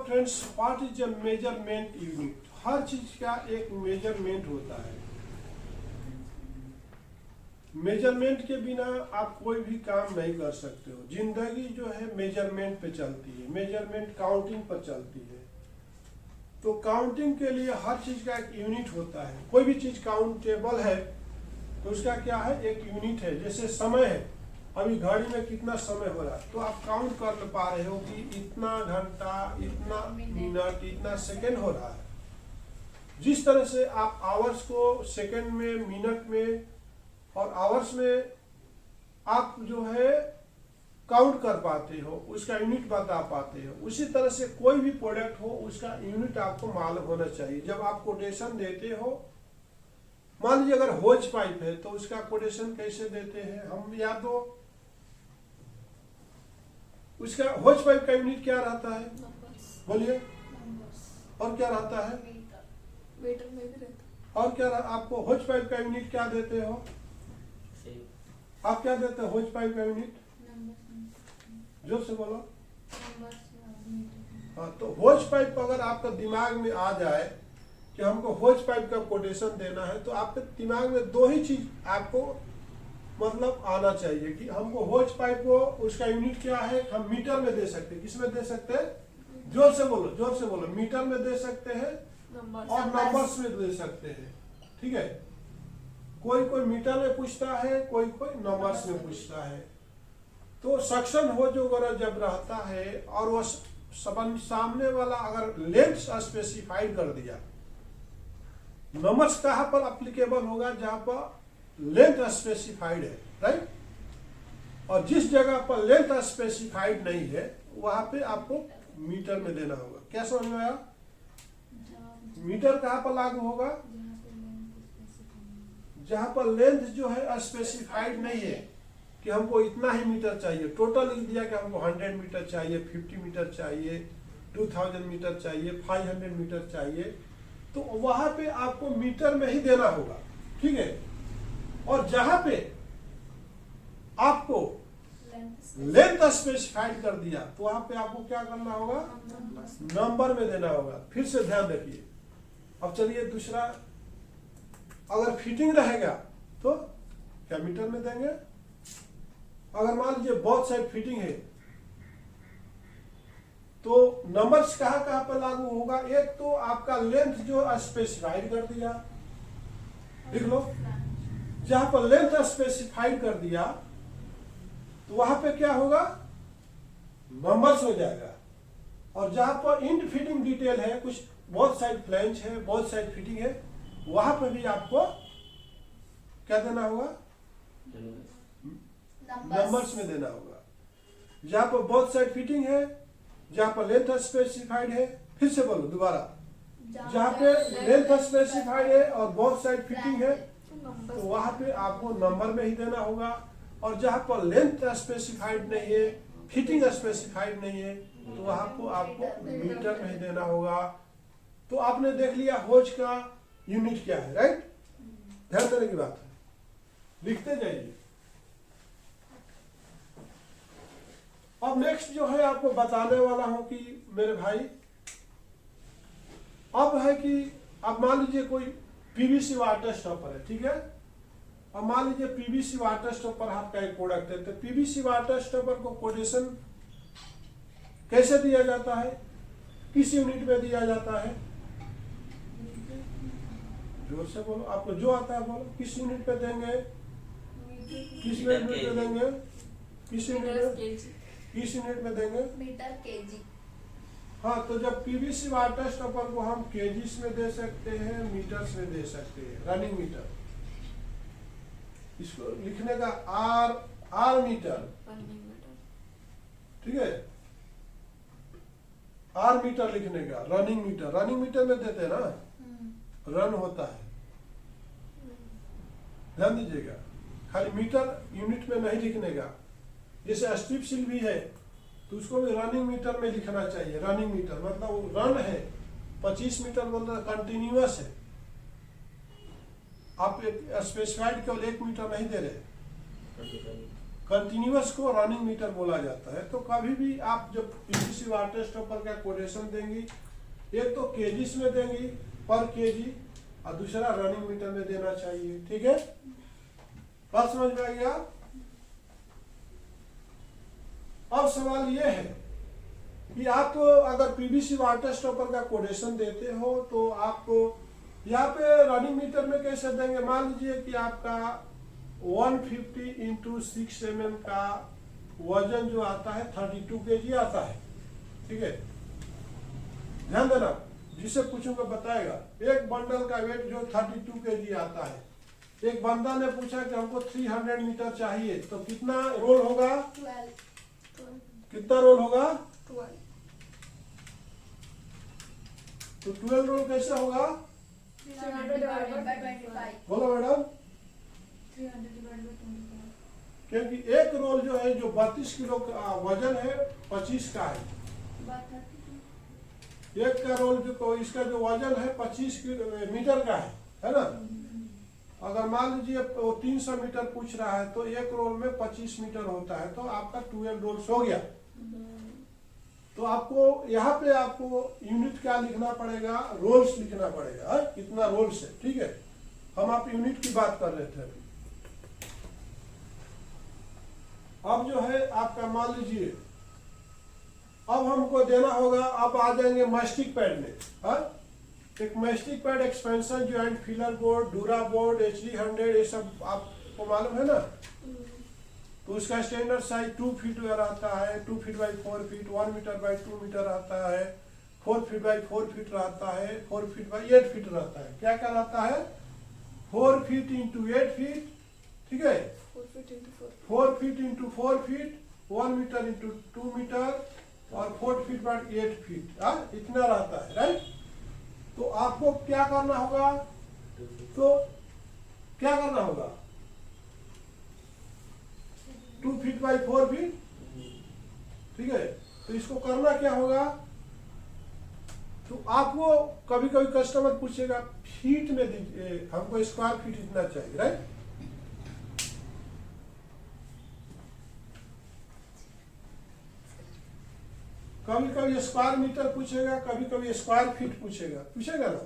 Friends, what is a measurement unit? हर चीज का एक मेजरमेंट होता है। मेजरमेंट के बिना आप कोई भी काम नहीं कर सकते हो। जिंदगी जो है मेजरमेंट पे चलती है, मेजरमेंट काउंटिंग पर चलती है। तो काउंटिंग के लिए हर चीज का एक यूनिट होता है। कोई भी चीज काउंटेबल है तो उसका क्या है, एक यूनिट है। जैसे समय है, अभी घड़ी में कितना समय हो रहा है तो आप काउंट कर पा रहे हो कि इतना घंटा, इतना मिनट, इतना सेकंड हो रहा है। जिस तरह से आप आवर्स को सेकंड में, मिनट में और आवर्स में आप जो है काउंट कर पाते हो, उसका यूनिट बता पाते हो, उसी तरह से कोई भी प्रोडक्ट हो उसका यूनिट आपको मालूम होना चाहिए। जब आप कोटेशन देते हो, मान लीजिए अगर होज पाइप है तो उसका कोटेशन कैसे देते हैं हम, या तो उसका होज पाइप का यूनिट क्या रहता है, बोलिए, और क्या रहता है, मीटर में भी रहता। और क्या आपको होज पाइप का यूनिट क्या देते हो, आप क्या देते हो होज पाइप का यूनिट? जोर से बोलो। हाँ, तो होज पाइप अगर आपका दिमाग में आ जाए कि हमको होज पाइप का कोटेशन देना है, तो आपके दिमाग में दो ही चीज आपको मतलब आना चाहिए कि हमको होज पाइप को उसका यूनिट क्या है, हम मीटर में दे सकते हैं। किस में दे सकते हैं? जोर से बोलो, जोर से बोलो। मीटर में दे सकते हैं और नंबर्स में दे सकते हैं। ठीक है, कोई कोई मीटर में पूछता है, कोई कोई नंबर्स में पूछता है। तो सक्शन हो जो जब रहता है और वो सामने वाला अगर लेंथ स्पेसिफाइड कर दिया, नंबर्स कहाँ पर अप्लीकेबल होगा, जहां पर लेंथ स्पेसिफाइड है, राइट। और जिस जगह पर लेंथ स्पेसिफाइड नहीं है वहां पे आपको मीटर में देना होगा। क्या समझ में आया? मीटर कहाँ पर लागू होगा? जहां पर लेंथ जो है स्पेसिफाइड नहीं है कि हमको इतना ही मीटर चाहिए, टोटल लिख दिया कि हमको 100 मीटर चाहिए, 50 मीटर चाहिए, 2000 मीटर चाहिए, 500 मीटर चाहिए, तो वहां पे आपको मीटर में ही देना होगा। ठीक है, और जहां पे आपको लेंथ स्पेसिफाइड कर दिया तो वहां पे आपको क्या करना होगा, नंबर में देना होगा। फिर से ध्यान रखिए। अब चलिए दूसरा, अगर फिटिंग रहेगा तो क्या मीटर में देंगे? अगर मान लीजिए बहुत साइड फिटिंग है तो नंबर्स कहाँ कहाँ पर लागू होगा? एक तो आपका लेंथ जो स्पेसिफाइड कर दिया, लिख लो, जहां पर लेंथ स्पेसिफाइड कर दिया तो वहां पे क्या होगा, नंबर्स हो जाएगा। और जहां पर इंड फिटिंग डिटेल है, कुछ बहुत साइड फ्लैंज है, बहुत साइड फिटिंग है, वहां पर भी आपको क्या देना होगा, नंबर्स में देना होगा। जहां पर बहुत साइड फिटिंग है, जहां पर लेंथ स्पेसिफाइड है, फिर से बोलो दोबारा, जहां पे लेंथ स्पेसिफाइड है और बहुत साइड फिटिंग है तो वहां पे आपको नंबर में ही देना होगा। और जहां पर लेंथ स्पेसिफाइड नहीं है, फिटिंग स्पेसिफाइड नहीं है, तो वहां को आपको मीटर में ही देना होगा। तो आपने देख लिया होज का यूनिट क्या है, राइट। ध्यान देने की बात है, लिखते जाइए। अब नेक्स्ट जो है आपको बताने वाला हूं कि मेरे भाई, अब है कि अब मान लीजिए कोई पीवीसी वाटर स्टॉपर है, ठीक है। अब मान लीजिए पीवीसी वाटर स्टॉपर आपका एक प्रोडक्ट है, तो पीवीसी वाटर स्टॉपर को कोटेशन कैसे दिया जाता है, किस यूनिट में दिया जाता है? जोर से बोलो, आपको जो आता है बोलो। किस यूनिट पे देंगे, किस यूनिट पे देंगे, किस यूनिट में, किस यूनिट में देंगे? Metre KG. हाँ, तो जब पीवीसी वाटर स्टॉपर को हम केजीस में दे सकते हैं, मीटर्स में दे सकते हैं, रनिंग मीटर। इसको लिखने का आर मीटर, ठीक है, आर मीटर लिखने का, रनिंग मीटर, रनिंग मीटर में देते हैं ना, रन होता है। ध्यान दीजिएगा, खाली मीटर यूनिट में नहीं लिखने का। जैसे स्ट्रिप सील भी है तो उसको भी रनिंग मीटर में लिखना चाहिए। रनिंग मीटर मतलब वो रन है, 25 मीटर मतलब कंटिन्यूअस है। आप एक स्पेसिफाइड केवल 1 मीटर नहीं दे रहे, कंटिन्यूअस को रनिंग मीटर बोला जाता है। तो कभी भी आप जब पीवीसी वाटर स्टॉपर का कोटेशन देंगी, एक तो केजीस में देंगी पर केजी और दूसरा रनिंग मीटर में देना चाहिए। ठीक है, बात समझ में आ गया। अब सवाल यह है कि आप अगर पीवीसी वाटर स्टॉपर का कोटेशन देते हो तो आप यहाँ पे रनिंग मीटर में कैसे देंगे। मान लीजिए कि आपका 150 इंटू 6 mm का वजन जो आता है 32 kg आता है। ठीक है, ध्यान देना, जिसे पूछूंगा बताएगा। एक बंडल का वेट जो 32 kg आता है, एक बंदा ने पूछा कि हमको 300 मीटर चाहिए, तो कितना रोल होगा? 12 कितना रोल होगा? 12 तो 12 रोल कैसे होगा? 300 divided by 25 बोलो मैडम। 300 divided by 25 क्योंकि एक रोल जो है जो 32 किलो का वजन है 25 का है। बात है। एक का रोल जो इसका जो वजन है 25 मीटर का है ना। अगर मान लीजिए वो 300 मीटर पूछ रहा है तो एक रोल में 25 मीटर होता है, तो आपका 12 रोल्स हो गया। तो आपको यहाँ पे आपको यूनिट क्या लिखना पड़ेगा? रोल्स लिखना पड़ेगा। है? कितना रोल्स है। ठीक है, हम आप यूनिट की बात कर रहे थे अभी। अब जो है आपका मान लीजिए, अब हमको देना होगा, अब आ जाएंगे मास्टिक पैड में। हाँ, एक mastic pad, expansion joint, filler board, Dura board, HD100, ये सब आपको मालूम है ना। तो उसका स्टैंडर्ड साइज 2 फीट रहता है, 2 feet by 4 feet, 1 metre by 2 metre रहता है, 4 फीट बाई 4 फीट रहता है, 4 फीट बाई 8 फीट रहता है। क्या क्या रहता है? 4 फीट इंटू 8 फीट। ठीक है, 4 feet into 4 4 feet into 4 feet, 1 metre into 2 metre और 4 फीट बाई 8 फीट। इतना रहता है। राइट, तो आपको क्या करना होगा? तो क्या करना होगा? 2 फीट बाई 4 फीट। ठीक है, तो इसको करना क्या होगा? तो आपको कभी कभी कस्टमर पूछेगा फीट में दीजिए, हमको स्क्वायर फीट इतना चाहिए। राइट, कभी कभी स्क्वायर मीटर पूछेगा, कभी कभी स्क्वायर फीट पूछेगा ना।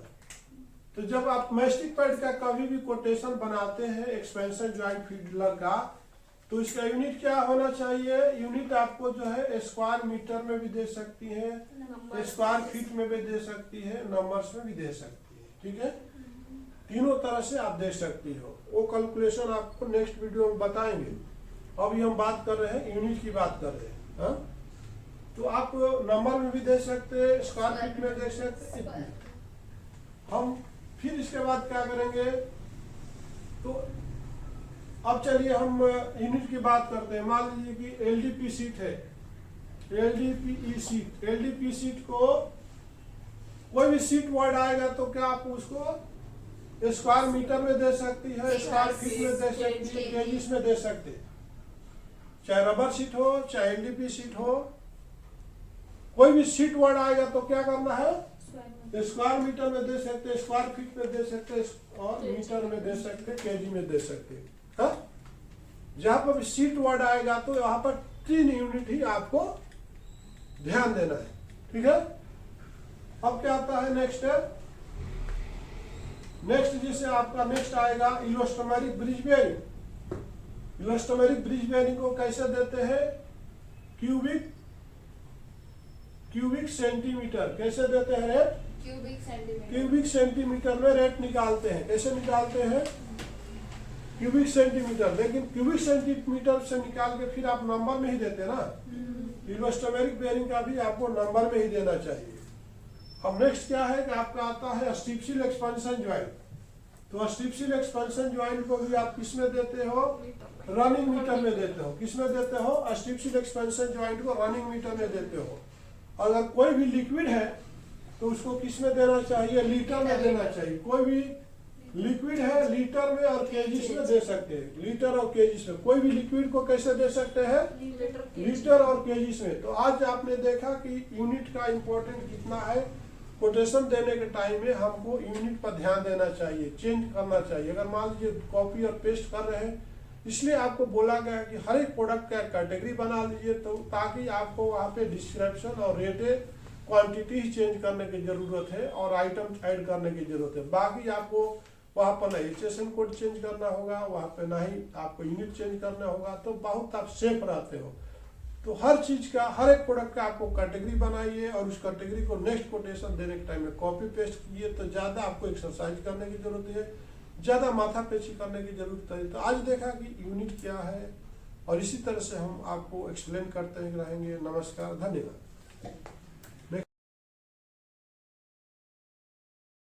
तो जब आप मास्टिक पैड का कभी भी कोटेशन बनाते हैं एक्सपेंशन ज्वाइंट फीडर का, तो इसका यूनिट क्या होना चाहिए? यूनिट आपको जो है स्क्वायर मीटर में भी दे सकती है, स्क्वायर फीट में भी दे सकती है, नंबर्स में भी दे सकती है। ठीक है, तीनों तरह से आप दे सकती हो। वो कैलकुलेशन आपको नेक्स्ट वीडियो में बताएंगे। अभी हम बात कर रहे हैं यूनिट की बात कर रहे हैं। हाँ, तो आप नंबर में भी दे सकते हैं, स्क्वायर फीट में दे सकते हैं। हम फिर इसके बाद क्या करेंगे? तो अब चलिए हम यूनिट की बात करते हैं। मान लीजिए कि LDP सीट है, LDPE सीट। LDP सीट को कोई भी सीट वर्ड आएगा तो क्या आप उसको स्क्वायर मीटर में दे सकती है, स्क्वायर फीट में दे सकती है, केजीस में दे सकते हैं। चाहे रबर सीट हो, चाहे LDP सीट हो, कोई भी सीट वर्ड आएगा तो क्या करना है? स्क्वायर मीटर में दे सकते, स्क्वायर फीट में दे सकते और मीटर में दे सकते, केजी में दे सकते। हाँ, जहां पर सीट वर्ड आएगा तो यहाँ पर 3 यूनिट ही आपको ध्यान देना है। ठीक है, अब क्या आता है नेक्स्ट? जैसे आपका नेक्स्ट आएगा elastomeric bridge bearing. Elastomeric bridge bearing को कैसे देते हैं? Cubic centimetre. कैसे देते हैं रेट? क्यूबिक सेंटीमीटर में रेट निकालते हैं। कैसे निकालते हैं? Cubic centimetre. लेकिन क्यूबिक सेंटीमीटर से निकाल के फिर आप नंबर में ही देते हैं ना। इलास्टोमेरिक बेयरिंग का भी आपको नंबर में ही देना चाहिए। अब नेक्स्ट क्या है कि आपका आता है स्ट्रिपसिल एक्सपेंशन ज्वाइंट। तो स्ट्रिपसिल एक्सपेंशन ज्वाइंट को भी आप किस में देते हो? रनिंग मीटर में देते हो। किस में देते हो? स्ट्रिपसिल एक्सपेंशन ज्वाइंट को रनिंग मीटर में देते हो। अगर कोई भी लिक्विड है तो उसको किस में देना चाहिए? लीटर में देना चाहिए। कोई भी लिक्विड है लीटर में और केजीस में दे सकते हैं। लीटर और केजीस में कोई भी लिक्विड को कैसे दे सकते हैं? लीटर और केजीस में। तो आज आपने देखा कि यूनिट का इम्पोर्टेंट कितना है। कोटेशन देने के टाइम में हमको यूनिट पर ध्यान देना चाहिए, चेंज करना चाहिए। अगर मान लीजिए कॉपी और पेस्ट कर रहे हैं, इसलिए आपको बोला गया है कि हर एक प्रोडक्ट का कैटेगरी बना लीजिए, तो ताकि आपको वहाँ पे डिस्क्रिप्शन और रेट क्वांटिटी चेंज करने की जरूरत है और आइटम ऐड करने की जरूरत है। बाकी आपको वहाँ पर ना HSN कोड चेंज करना होगा, वहाँ पे ना ही आपको यूनिट चेंज करना होगा, तो बहुत आप सेफ रहते हो। तो हर चीज का, हर एक प्रोडक्ट का आपको कैटेगरी बनाइए और उस कैटेगरी को नेक्स्ट कोटेशन देने के टाइम में कॉपी पेस्ट कीजिए, तो ज़्यादा आपको एक्सरसाइज करने की जरूरत है, ज़्यादा माथा पेची करने की जरूरत है। तो आज देखा कि यूनिट क्या है और इसी तरह से हम आपको एक्सप्लेन करते रहेंगे। नमस्कार, धन्यवाद।